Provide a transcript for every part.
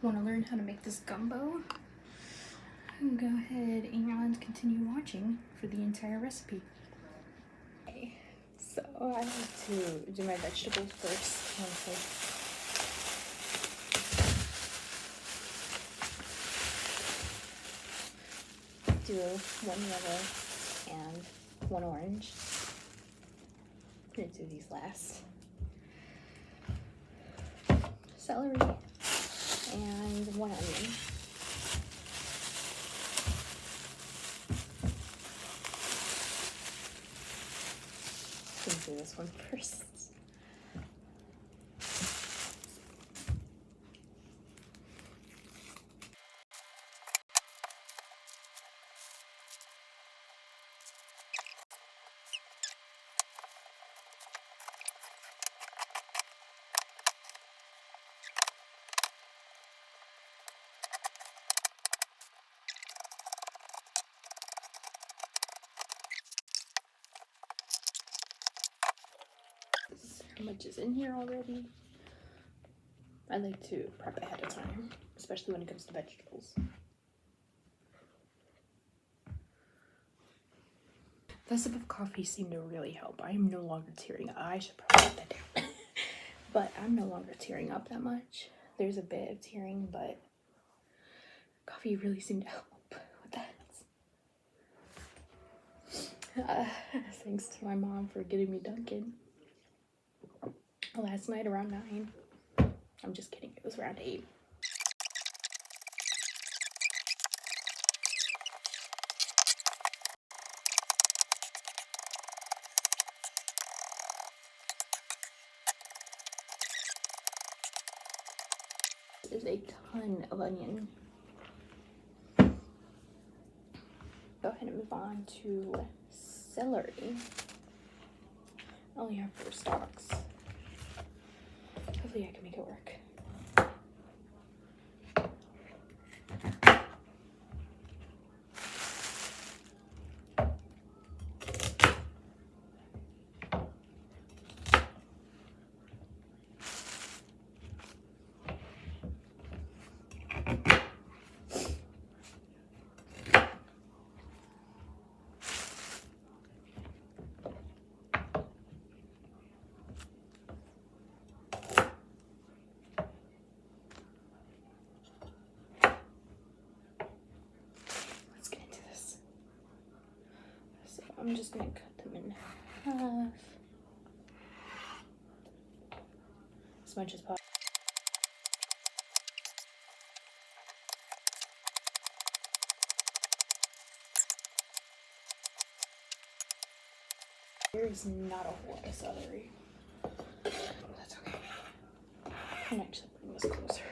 Want to learn how to make this gumbo? Go ahead and continue watching for the entire recipe. Okay, so I like to do my vegetables first. Do one yellow and one orange. I'm gonna do these last. Celery and one onion. I'm gonna do this one first. How much is in here already? I like to prep ahead of time, especially when it comes to vegetables. The sip of coffee seemed to really help. I am no longer tearing up. I should probably put that down. But I'm no longer tearing up that much. There's a bit of tearing, but coffee really seemed to help with that. Thanks to my mom for getting me Dunkin' last night around 9. I'm just kidding, it was around 8. This is a ton of onion. Go ahead and move on to celery. I only have 4 stalks. Hopefully I can make it work. I'm just going to cut them in half as much as possible. There's not a whole lot of celery. That's okay. I can actually bring this closer.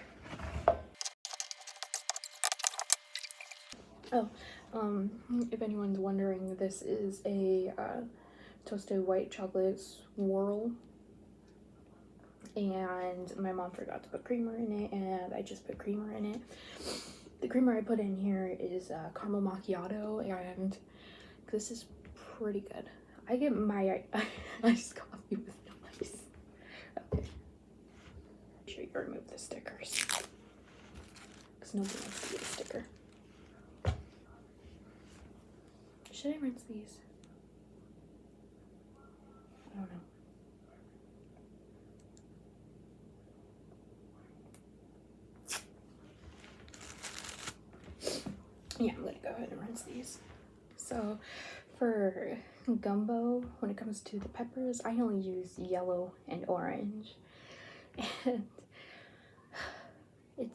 Oh, if anyone's wondering, this is a toasted white chocolate swirl, and my mom forgot to put creamer in it, and I just put creamer in it. The creamer I put in here is caramel macchiato, and this is pretty good. I get my iced coffee with no ice. Okay. Make sure you remove the stickers, because nobody wants to get a sticker. Should I rinse these? I don't know. Yeah, I'm gonna go ahead and rinse these. So for gumbo, when it comes to the peppers, I only use yellow and orange. And it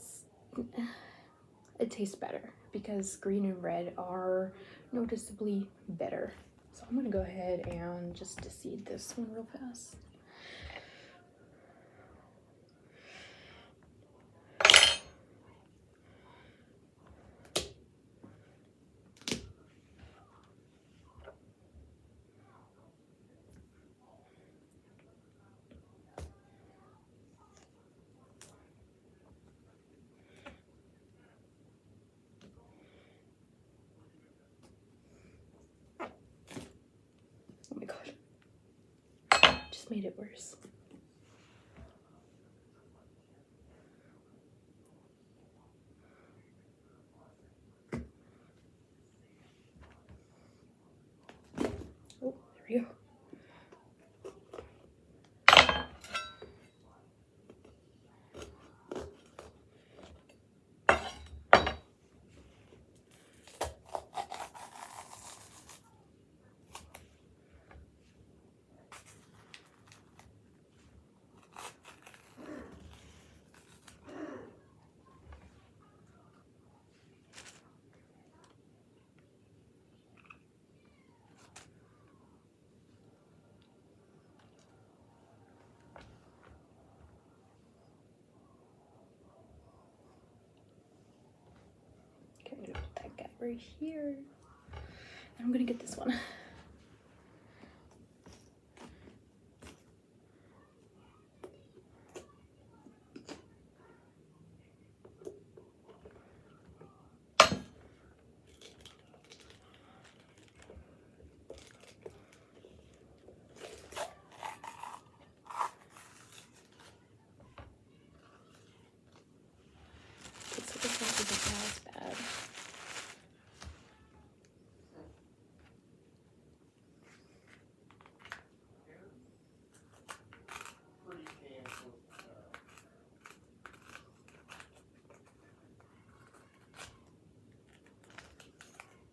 tastes better because green and red are noticeably better. So I'm gonna go ahead and just deseed this one real fast. Oh my god, just made it worse. right here. And I'm gonna get this one. So this one isn't as bad.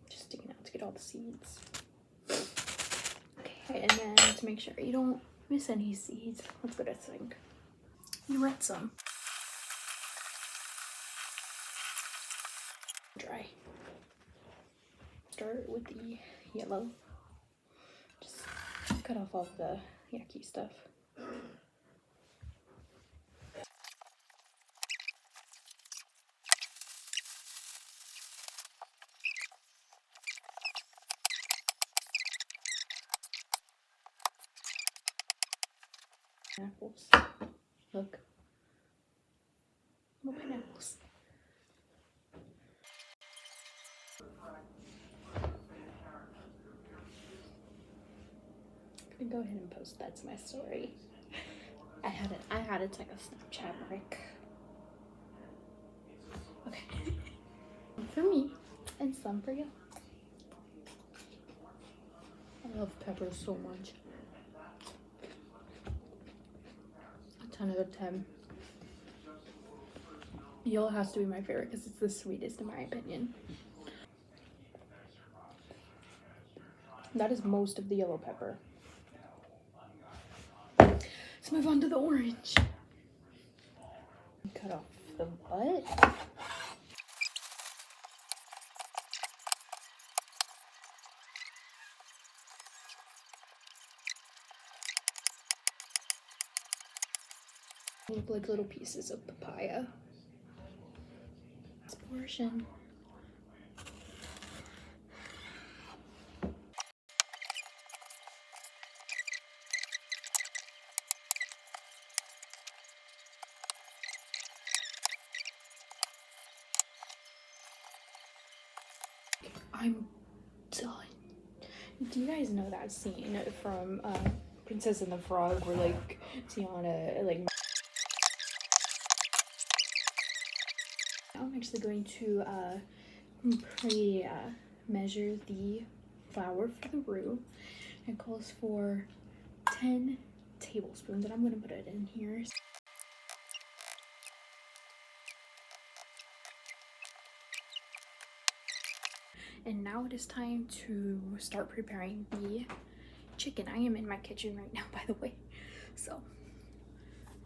Just sticking out to get all the seeds. Okay, and then to make sure you don't miss any seeds, let's go to sink. You rinse some. Dry. Start with the yellow. Just cut off all the yucky stuff. Apples. Look. Little pineapples. I'm gonna go ahead and post that to my story. I had to take a Snapchat break. Okay. Some for me and some for you. I love peppers so much. A 10 out of 10. Yellow has to be my favorite because it's the sweetest in my opinion. That is most of the yellow pepper. Let's move on to the orange. Cut off the butt. Look like little pieces of papaya. This portion. I'm done. Do you guys know that scene from Princess and the Frog where like Tiana like I'm actually going to measure the flour for the roux. It calls for 10 tablespoons and I'm going to put it in here. And now it is time to start preparing the chicken. I am in my kitchen right now, by the way. So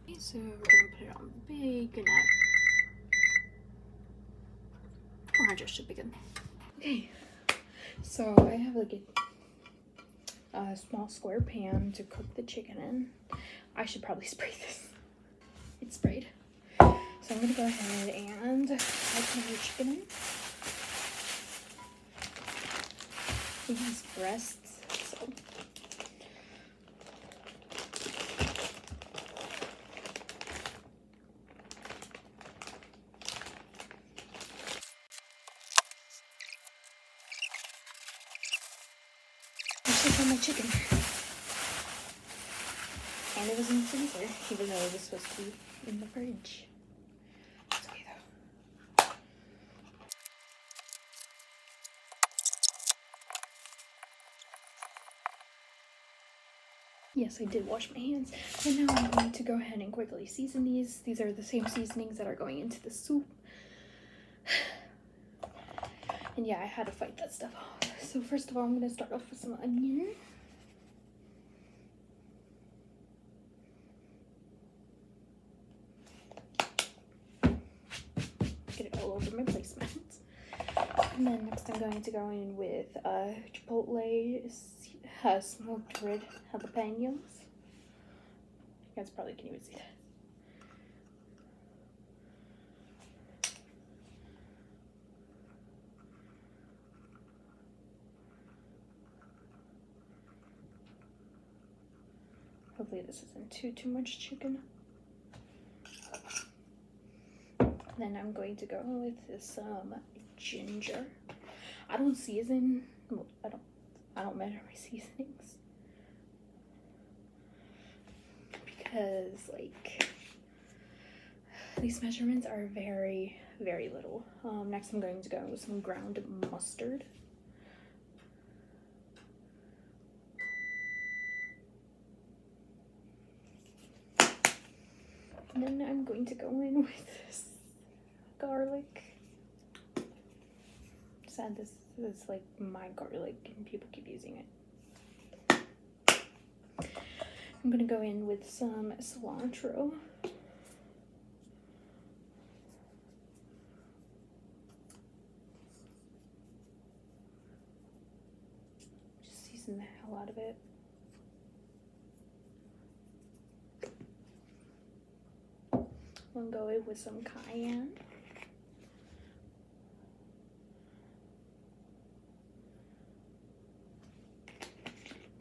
we're gonna put it on bacon. 400 should be good. Okay, so I have like a small square pan to cook the chicken in. I should probably spray this. It's sprayed. So I'm gonna go ahead and I put the chicken in. These breasts, so I just on my chicken, and it was in the freezer, even though it was supposed to be in the fridge. It's okay though. Yes, I did wash my hands, and now I'm going to go ahead and quickly season these. These are the same seasonings that are going into the soup. And yeah, I had to fight that stuff off. So first of all, I'm going to start off with some onion. Get it all over my placemat. And then next I'm going to go in with chipotle smoked red jalapenos. You guys probably can't even see that. Hopefully this isn't too much chicken. Then I'm going to go with some ginger. I don't season. Well, I don't measure my seasonings because like these measurements are very little. Next I'm going to go with some ground mustard. And then I'm going to go in with this garlic. Sad this is like my garlic and people keep using it. I'm gonna go in with some cilantro. Just season the hell out of it. I'm gonna go in with some cayenne.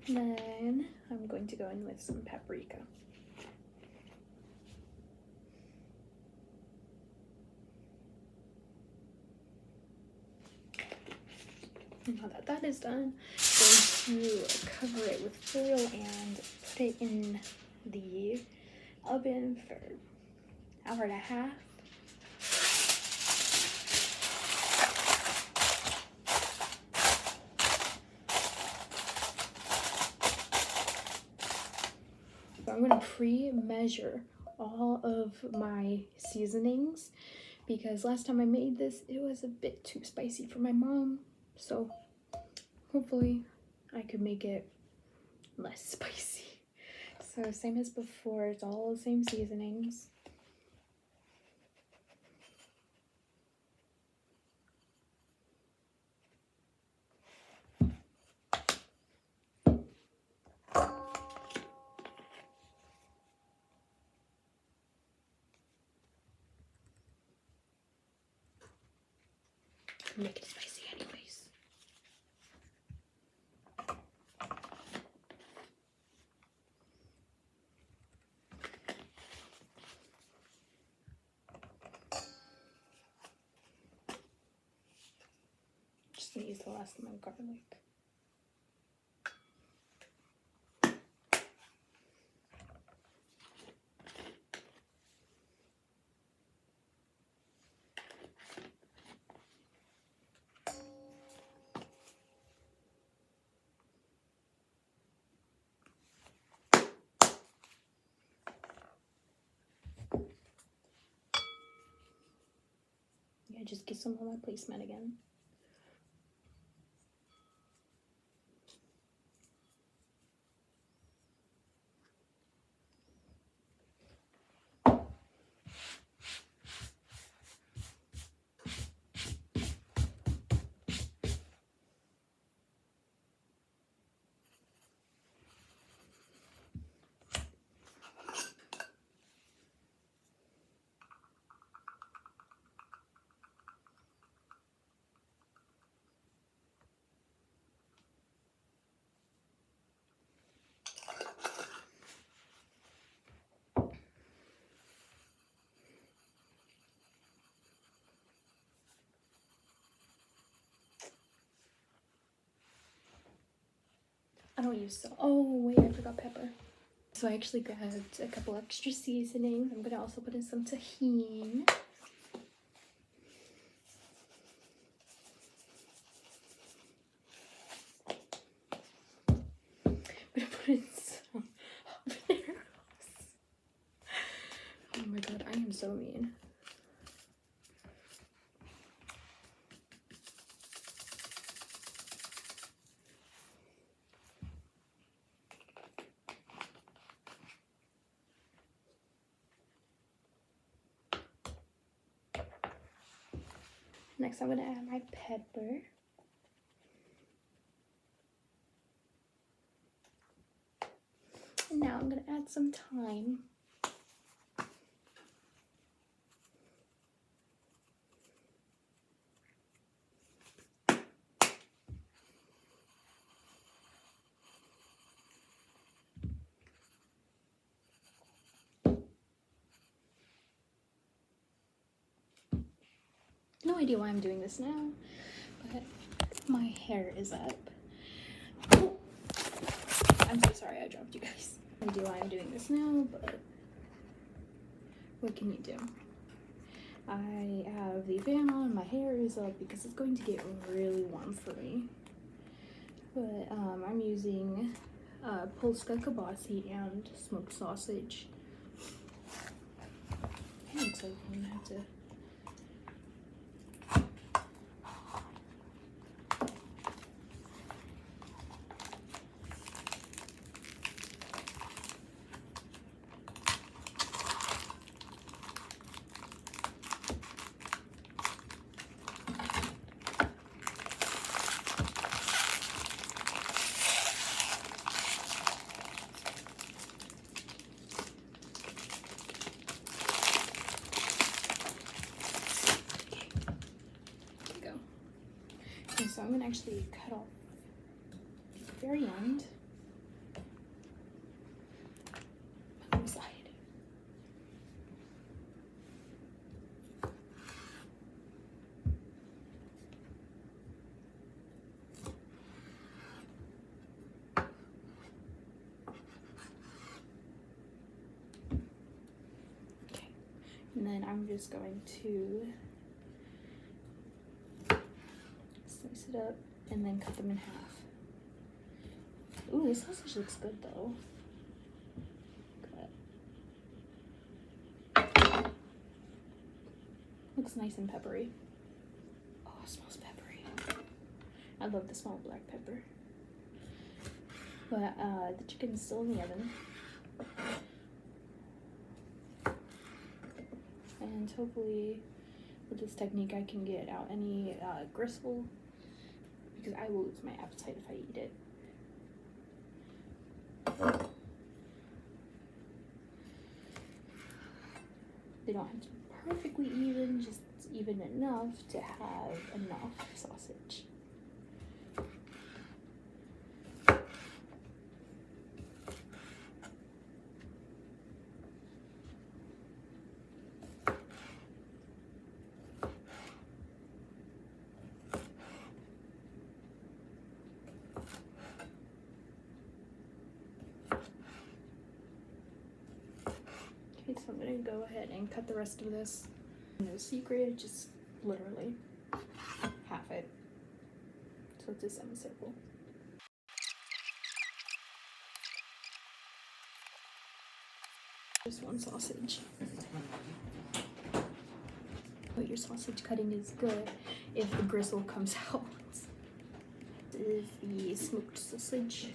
Then I'm going to go in with some paprika. Now that that is done, I'm going to cover it with foil and put it in the oven for an hour and a half. So I'm going to pre-measure all of my seasonings because last time I made this, it was a bit too spicy for my mom. So hopefully I could make it less spicy. So same as before, it's all the same seasonings. Make it spicy anyways. Just gonna use the last of my garlic. Yeah, just get some on my placement again. I don't use salt. Oh wait, I forgot pepper. So I actually grabbed a couple extra seasonings. I'm gonna also put in some tahini. I'm gonna put in some habaneros. Oh my god, I am so mean. Next, I'm gonna add my pepper. And now I'm gonna add some thyme. No idea why I'm doing this now, but my hair is up. Oh, I'm so sorry I dropped you guys. No idea why I'm doing this now, but what can you do? I have the fan on, my hair is up because it's going to get really warm for me. But I'm using Polska kielbasa and smoked sausage. It looks like I'm gonna have to. So I'm gonna actually cut off the very end on the side. Okay, and then I'm just going to slice it up and then cut them in half. Ooh, this sausage looks good though. Cut. Looks nice and peppery. Oh, it smells peppery. I love the smell of black pepper. But the chicken's still in the oven. And hopefully with this technique I can get out any gristle, because I will lose my appetite if I eat it. They don't have to be perfectly even, just even enough to have enough sausage. Okay, so I'm gonna go ahead and cut the rest of this. No secret, just literally half it. So it's a semicircle. Just one sausage. But your sausage cutting is good if the gristle comes out. This is the smoked sausage.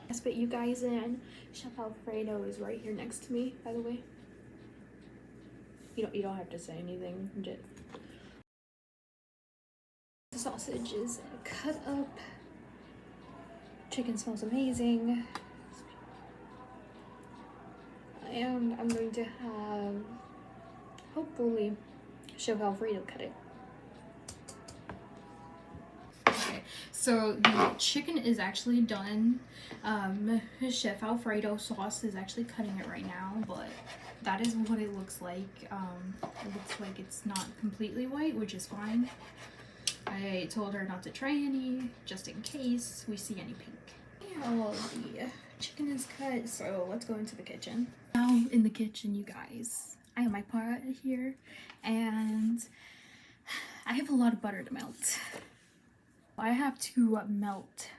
I spit you guys in. Chef Alfredo is right here next to me, by the way. You don't have to say anything. Just... The sausage is cut up. Chicken smells amazing. And I'm going to have, hopefully, Chef Alfredo cut it. Okay, so the chicken is actually done. Chef Alfredo sauce is actually cutting it right now, but that is what it looks like. It looks like it's not completely white, which is fine. I told her not to try any, just in case we see any pink. Oh, the chicken is cut, so let's go into the kitchen. Now in the kitchen, you guys, I have my pot here, and I have a lot of butter to melt. I have to melt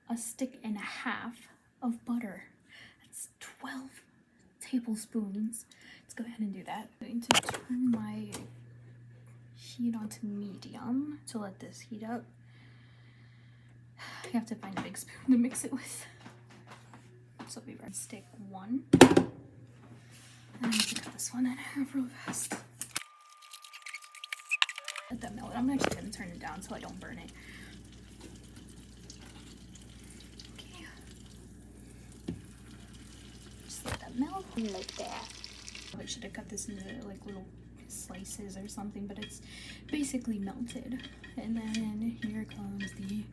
a stick and a half of butter. That's 12 tablespoons. Let's go ahead and do that. I'm going to turn my heat on to medium to let this heat up. You have to find a big spoon to mix it with. So I'll be right. Stick one. And I need to cut this one in half real fast. Let that melt. I'm actually going to turn it down so I don't burn it. Okay. Just let that melt like that. I should have cut this into like little slices or something, but it's basically melted. And then here comes the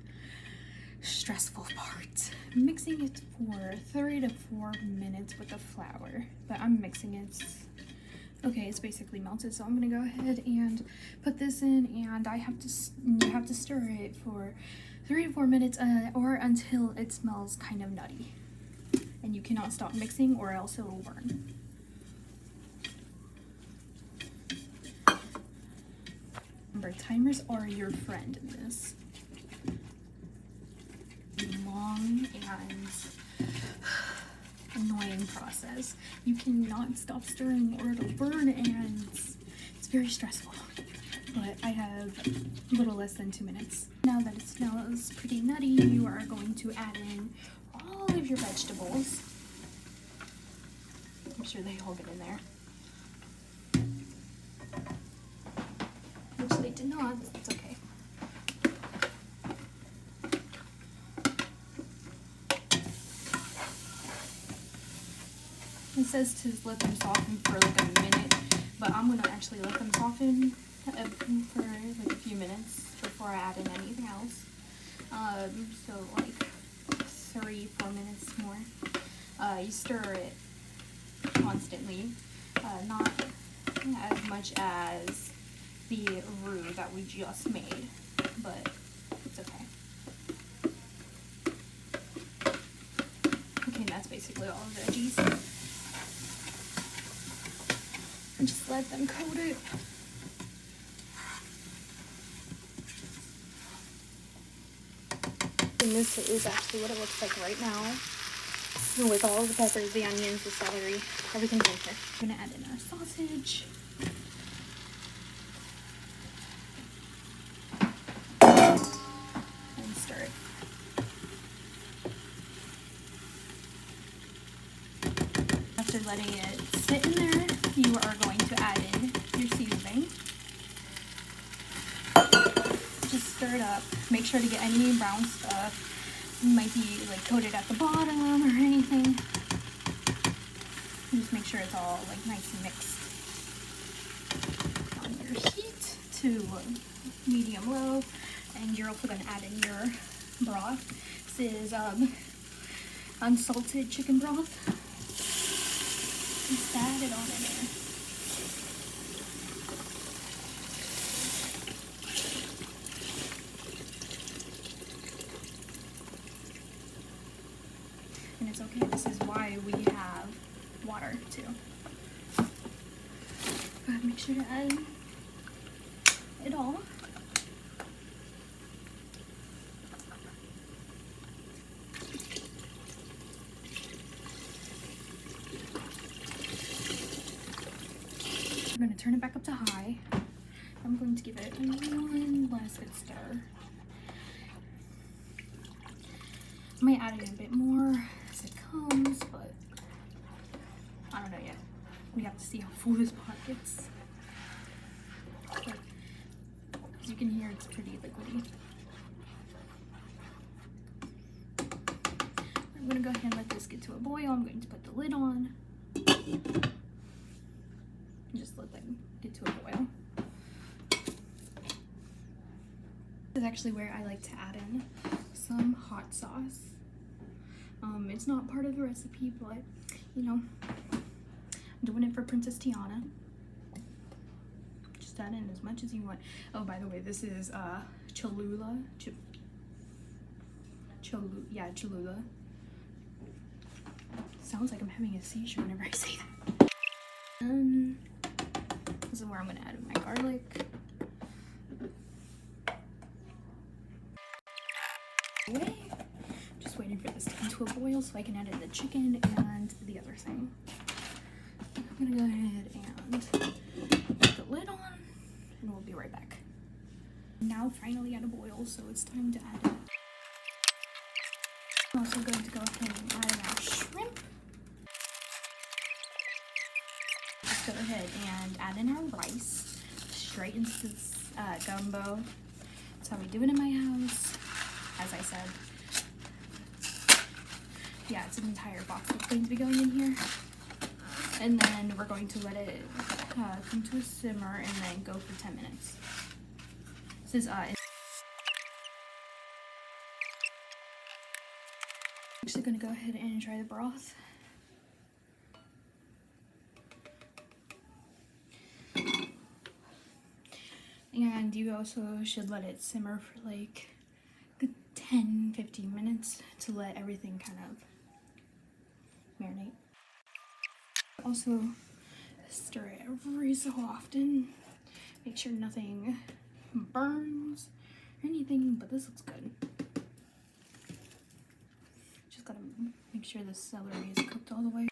stressful part. Mixing it for 3 to 4 minutes with the flour. But I'm mixing it Okay, it's basically melted, so I'm gonna go ahead and put this in, and you have to stir it for 3 to 4 minutes, or until it smells kind of nutty. And you cannot stop mixing, or else it will burn. Remember, timers are your friend in this. Long and annoying process. You cannot stop stirring or it'll burn, and it's very stressful. But I have a little less than 2 minutes. Now that it smells pretty nutty, you are going to add in all of your vegetables. I'm sure they all get in there. Which they did not, it's okay. It says to let them soften for like a minute, but I'm gonna actually let them soften for like a few minutes before I add in anything else. So like 3-4 minutes more. You stir it constantly, not as much as the roux that we just made, but it's okay. Okay, and that's basically all the veggies. And just let them coat it. And this is actually what it looks like right now. With all the peppers, the onions, the celery, everything's in here. I'm gonna add in our sausage. And stir it. After letting it sit in there, you are going to add in your seasoning. Just stir it up. Make sure to get any brown stuff. It might be like coated at the bottom or anything. Just make sure it's all like nice and mixed. On your heat to medium low, and you're also going to add in your broth. This is unsalted chicken broth. Just add it on in there. And it's okay, this is why we have water too. But make sure to add it all. I'm going to turn it back up to high. I'm going to give it one last good stir. I might add in a bit more as it comes, but I don't know yet. We have to see how full this pot gets. But as you can hear, it's pretty liquidy. I'm going to go ahead and let this get to a boil. I'm going to put the lid on. Just let them get to a boil. This is actually where I like to add in some hot sauce. It's not part of the recipe, but you know, I'm doing it for Princess Tiana. Just add in as much as you want. Oh, by the way, this is Cholula. Cholula. Sounds like I'm having a seizure whenever I say that. This is where I'm gonna add in my garlic. Just waiting for this to come to a boil so I can add in the chicken and the other thing. I'm gonna go ahead and put the lid on, and we'll be right back. Now finally at a boil, so it's time to add in. I'm also going to go ahead and add in our shrimp. Just go ahead and add in our rice straight into this gumbo. That's how we do it in my house. As I said, yeah, it's an entire box that's going to be going in here. And then we're going to let it come to a simmer and then go for 10 minutes. This is I'm actually going to go ahead and try the broth. And you also should let it simmer for like 10-15 minutes to let everything kind of marinate. Also stir it every so often. Make sure nothing burns or anything, but this looks good. Just gotta make sure the celery is cooked all the way.